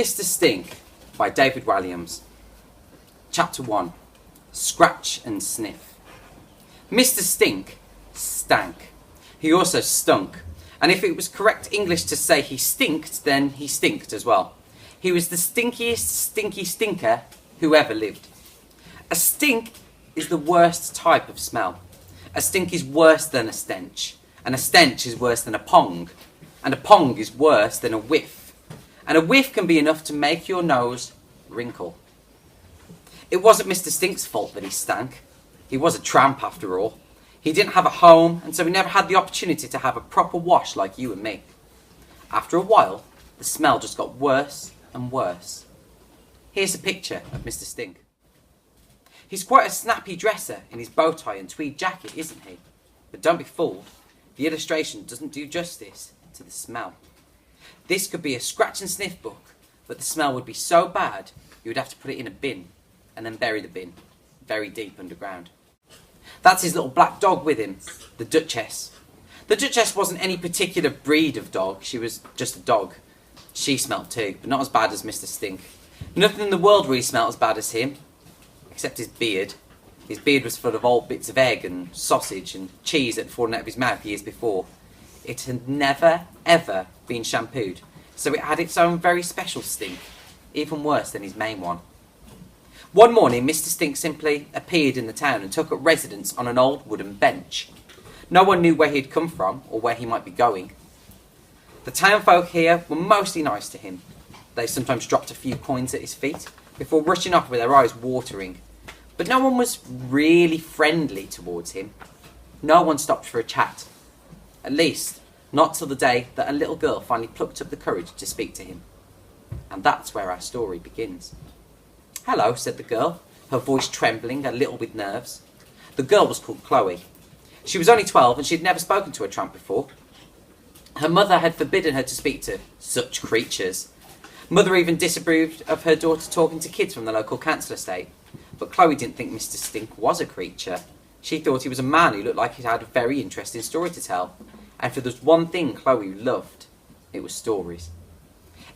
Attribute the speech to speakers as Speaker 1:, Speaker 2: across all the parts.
Speaker 1: Mr. Stink by David Walliams. Chapter 1. Scratch and Sniff. Mr. Stink stank. He also stunk. And if it was correct English to say he stinked, then he stinked as well. He was the stinkiest stinky stinker who ever lived. A stink is the worst type of smell. A stink is worse than a stench. And a stench is worse than a pong. And a pong is worse than a whiff. And a whiff can be enough to make your nose wrinkle. It wasn't Mr. Stink's fault that he stank. He was a tramp after all. He didn't have a home, and so he never had the opportunity to have a proper wash like you and me. After a while, the smell just got worse and worse. Here's a picture of Mr. Stink. He's quite a snappy dresser in his bow tie and tweed jacket, isn't he? But don't be fooled. The illustration doesn't do justice to the smell. This could be a scratch and sniff book, but the smell would be so bad you would have to put it in a bin and then bury the bin very deep underground. That's his little black dog with him, the Duchess. The Duchess wasn't any particular breed of dog, she was just a dog. She smelt too, but not as bad as Mr. Stink. Nothing in the world really smelt as bad as him, except his beard. His beard was full of old bits of egg and sausage and cheese that had fallen out of his mouth years before. It had never, ever been shampooed, so it had its own very special stink, even worse than his main one. One morning, Mr. Stink simply appeared in the town and took up residence on an old wooden bench. No one knew where he had come from or where he might be going. The townfolk here were mostly nice to him. They sometimes dropped a few coins at his feet before rushing off with their eyes watering. But no one was really friendly towards him. No one stopped for a chat. At least, not till the day that a little girl finally plucked up the courage to speak to him. And that's where our story begins. "Hello," said the girl, her voice trembling a little with nerves. The girl was called Chloe. She was only 12 and she had never spoken to a tramp before. Her mother had forbidden her to speak to such creatures. Mother even disapproved of her daughter talking to kids from the local council estate. But Chloe didn't think Mr. Stink was a creature. She thought he was a man who looked like he had a very interesting story to tell. And if there was one thing Chloe loved, it was stories.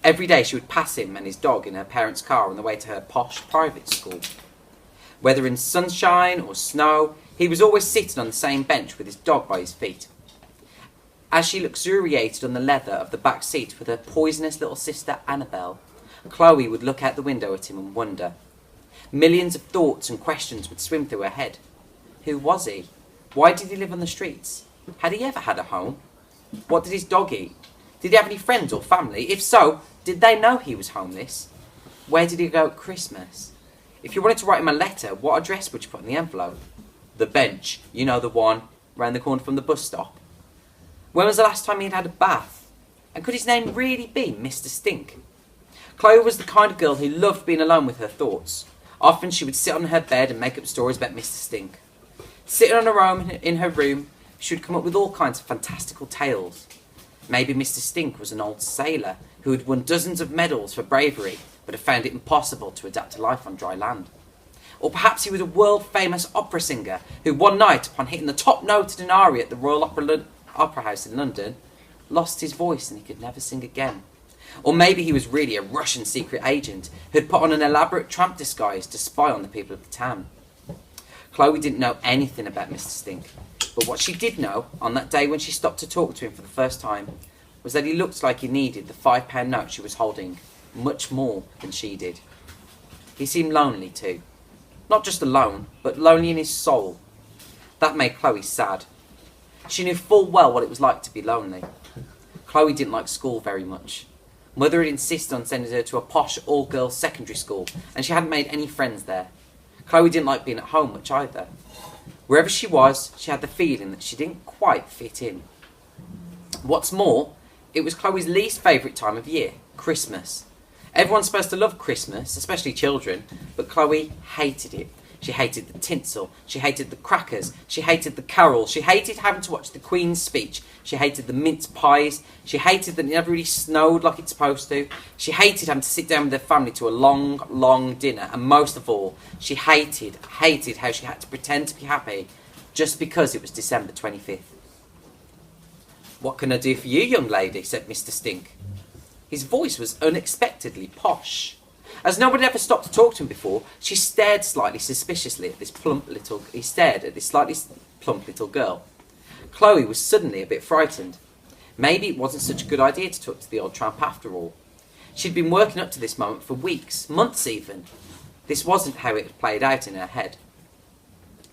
Speaker 1: Every day she would pass him and his dog in her parents' car on the way to her posh private school. Whether in sunshine or snow, he was always sitting on the same bench with his dog by his feet. As she luxuriated on the leather of the back seat with her poisonous little sister Annabelle, Chloe would look out the window at him and wonder. Millions of thoughts and questions would swim through her head. Who was he? Why did he live on the streets? Had he ever had a home? What did his dog eat? Did he have any friends or family? If so, did they know he was homeless? Where did he go at Christmas? If you wanted to write him a letter, what address would you put in the envelope? The bench, you know, the one round the corner from the bus stop. When was the last time he'd had a bath? And could his name really be Mr. Stink? Chloe was the kind of girl who loved being alone with her thoughts. Often she would sit on her bed and make up stories about Mr. Stink. Sitting on her own in her room, she would come up with all kinds of fantastical tales. Maybe Mr. Stink was an old sailor who had won dozens of medals for bravery but had found it impossible to adapt to life on dry land. Or perhaps he was a world-famous opera singer who one night, upon hitting the top note in an aria at the Royal Opera House in London, lost his voice and he could never sing again. Or maybe he was really a Russian secret agent who had put on an elaborate tramp disguise to spy on the people of the town. Chloe didn't know anything about Mr. Stink, but what she did know, on that day when she stopped to talk to him for the first time, was that he looked like he needed the £5 note she was holding much more than she did. He seemed lonely too. Not just alone, but lonely in his soul. That made Chloe sad. She knew full well what it was like to be lonely. Chloe didn't like school very much. Mother had insisted on sending her to a posh all-girls secondary school, and she hadn't made any friends there. Chloe didn't like being at home much either. Wherever she was, she had the feeling that she didn't quite fit in. What's more, it was Chloe's least favourite time of year, Christmas. Everyone's supposed to love Christmas, especially children, but Chloe hated it. She hated the tinsel, she hated the crackers, she hated the carols, she hated having to watch the Queen's speech, she hated the mince pies, she hated that it never really snowed like it's supposed to, she hated having to sit down with her family to a long, long dinner, and most of all, she hated how she had to pretend to be happy just because it was December 25th. "What can I do for you, young lady?" said Mr. Stink. His voice was unexpectedly posh. As no one had ever stopped to talk to him before, she stared slightly suspiciously at this He stared at this slightly plump little girl. Chloe was suddenly a bit frightened. Maybe it wasn't such a good idea to talk to the old tramp after all. She'd been working up to this moment for weeks, months even. This wasn't how it had played out in her head.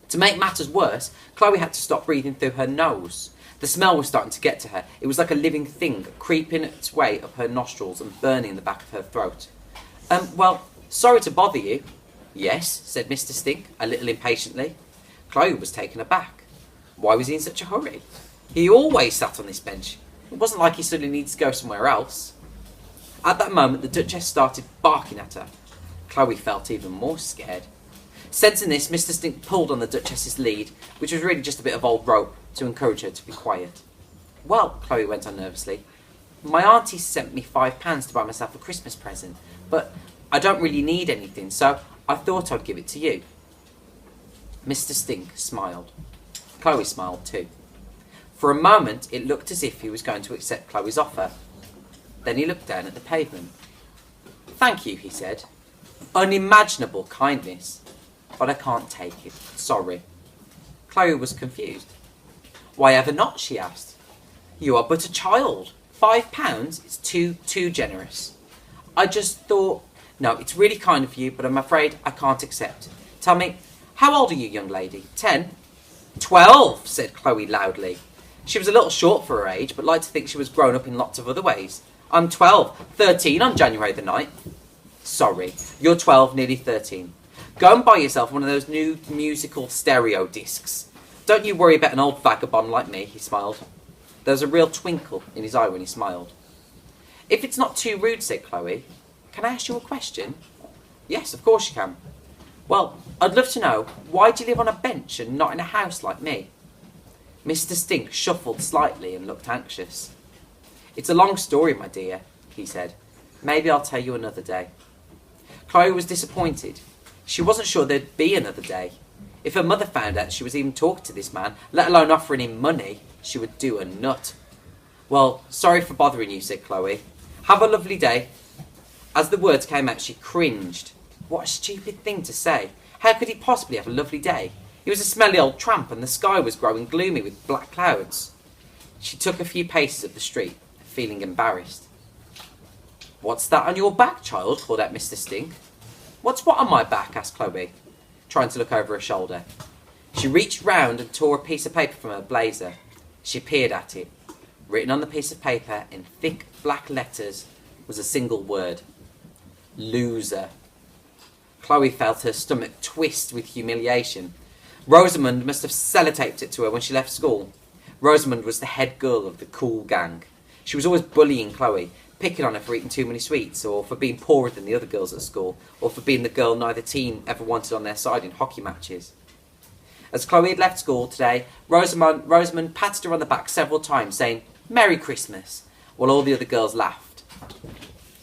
Speaker 1: To make matters worse, Chloe had to stop breathing through her nose. The smell was starting to get to her. It was like a living thing, creeping its way up her nostrils and burning the back of her throat. Well, sorry to bother you. Yes, said Mr. Stink, a little impatiently. Chloe was taken aback. Why was he in such a hurry? He always sat on this bench. It wasn't like he suddenly needed to go somewhere else. At that moment, the Duchess started barking at her. Chloe felt even more scared. Sensing this, Mr. Stink pulled on the Duchess's lead, which was really just a bit of old rope, to encourage her to be quiet. Well, Chloe went on nervously, my auntie sent me £5 to buy myself a Christmas present, but I don't really need anything, so I thought I'd give it to you. Mr. Stink smiled. Chloe smiled too. For a moment, it looked as if he was going to accept Chloe's offer. Then he looked down at the pavement. Thank you, he said. Unimaginable kindness. But I can't take it. Sorry. Chloe was confused. Why ever not, she asked. You are but a child. £5 is too generous. I just thought... No, it's really kind of you, but I'm afraid I can't accept. Tell me, how old are you, young lady? 10? 12, said Chloe loudly. She was a little short for her age, but liked to think she was grown up in lots of other ways. I'm 12, 13 on January the 9th. Sorry, you're 12, nearly 13. Go and buy yourself one of those new musical stereo discs. Don't you worry about an old vagabond like me, he smiled. There was a real twinkle in his eye when he smiled. If it's not too rude, said Chloe, can I ask you a question? Yes, of course you can. Well, I'd love to know, why do you live on a bench and not in a house like me? Mr. Stink shuffled slightly and looked anxious. It's a long story, my dear, he said. Maybe I'll tell you another day. Chloe was disappointed. She wasn't sure there'd be another day. If her mother found out she was even talking to this man, let alone offering him money, she would do a nut. Well, sorry for bothering you, said Chloe. Have a lovely day. As the words came out, she cringed. What a stupid thing to say. How could he possibly have a lovely day? He was a smelly old tramp and the sky was growing gloomy with black clouds. She took a few paces up the street, feeling embarrassed. What's that on your back, child? Called out Mr. Stink. What's what on my back? Asked Chloe, trying to look over her shoulder. She reached round and tore a piece of paper from her blazer. She peered at it. Written on the piece of paper in thick black letters was a single word. Loser. Chloe felt her stomach twist with humiliation. Rosamond must have sellotaped it to her when she left school. Rosamond was the head girl of the cool gang. She was always bullying Chloe, picking on her for eating too many sweets, or for being poorer than the other girls at school, or for being the girl neither team ever wanted on their side in hockey matches. As Chloe had left school today, Rosamond patted her on the back several times, saying, Merry Christmas, while all the other girls laughed.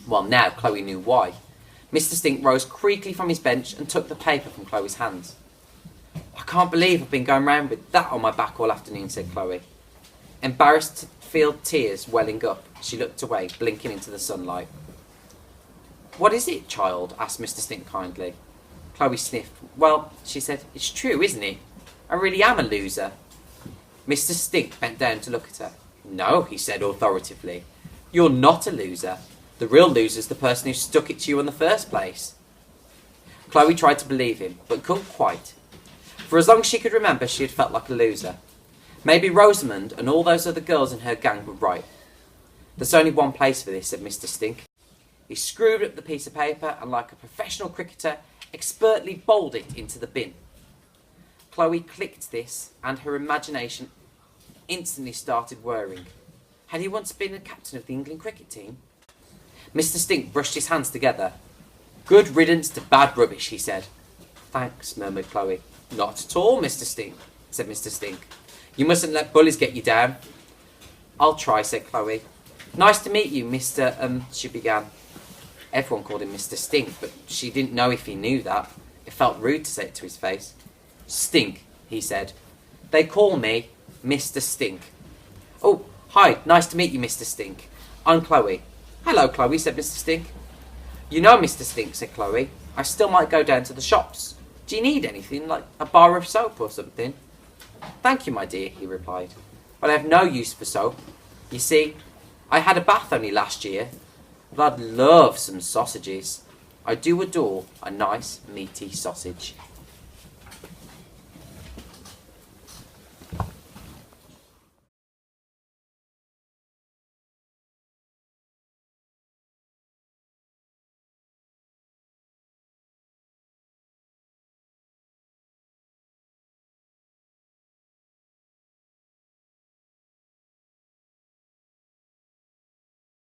Speaker 1: Well, now Chloe knew why. Mr. Stink rose creakily from his bench and took the paper from Chloe's hands. I can't believe I've been going round with that on my back all afternoon, said Chloe. Embarrassed to feel tears welling up, she looked away, blinking into the sunlight. What is it, child? Asked Mr. Stink kindly. Chloe sniffed. Well, she said, it's true, isn't it? I really am a loser. Mr. Stink bent down to look at her. No, he said authoritatively. You're not a loser. The real loser's the person who stuck it to you in the first place. Chloe tried to believe him, but couldn't quite. For as long as she could remember, she had felt like a loser. Maybe Rosamond and all those other girls in her gang were right. There's only one place for this, said Mr. Stink. He screwed up the piece of paper and, like a professional cricketer, expertly bowled it into the bin. Chloe clicked this, and her imagination instantly started whirring. Had he once been a captain of the England cricket team? Mr. Stink brushed his hands together. Good riddance to bad rubbish, he said. Thanks, murmured Chloe. Not at all, Mr. Stink, said Mr. Stink. You mustn't let bullies get you down. I'll try, said Chloe. Nice to meet you, Mr. She began. Everyone called him Mr. Stink, but she didn't know if he knew that. It felt rude to say it to his face. Stink, he said. They call me Mr. Stink. Oh, hi, nice to meet you, Mr. Stink. I'm Chloe. Hello, Chloe, said Mr. Stink. You know, Mr. Stink, said Chloe, I still might go down to the shops. Do you need anything, like a bar of soap or something? Thank you, my dear, he replied, but I have no use for soap. You see, I had a bath only last year, but I'd love some sausages. I do adore a nice, meaty sausage.